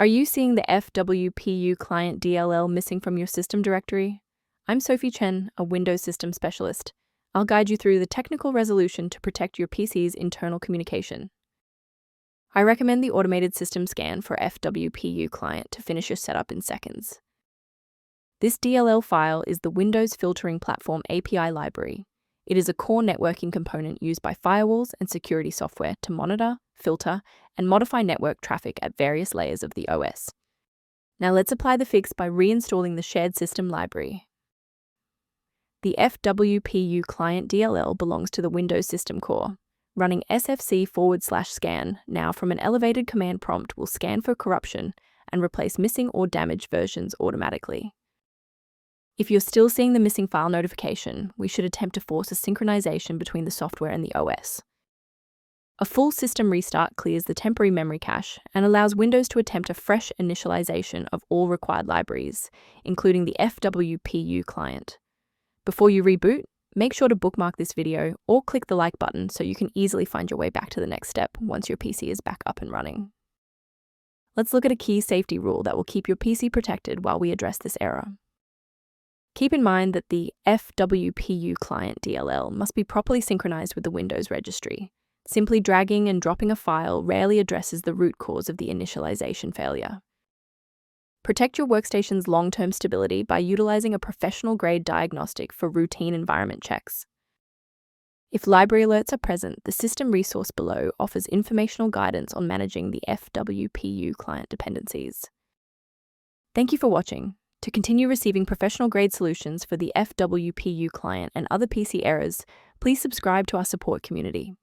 Are you seeing the Fwpuclnt.dll missing from your system directory? I'm Sophie Chen, a Windows system specialist. I'll guide you through the technical resolution to protect your PC's internal communication. I recommend the automated system scan for Fwpuclnt to finish your setup in seconds. This DLL file is the Windows Filtering Platform API library. It is a core networking component used by firewalls and security software to monitor, filter, and modify network traffic at various layers of the OS. Now let's apply the fix by reinstalling the shared system library. The Fwpuclnt.dll belongs to the Windows System Core. Running sfc/scan now from an elevated command prompt will scan for corruption and replace missing or damaged versions automatically. If you're still seeing the missing file notification, we should attempt to force a synchronization between the software and the OS. A full system restart clears the temporary memory cache and allows Windows to attempt a fresh initialization of all required libraries, including the Fwpuclnt. Before you reboot, make sure to bookmark this video or click the like button so you can easily find your way back to the next step once your PC is back up and running. Let's look at a key safety rule that will keep your PC protected while we address this error. Keep in mind that the Fwpuclnt.dll must be properly synchronized with the Windows registry. Simply dragging and dropping a file rarely addresses the root cause of the initialization failure. Protect your workstation's long-term stability by utilizing a professional-grade diagnostic for routine environment checks. If library alerts are present, the system resource below offers informational guidance on managing the Fwpuclnt dependencies. Thank you for watching. To continue receiving professional-grade solutions for the Fwpuclnt and other PC errors, please subscribe to our support community.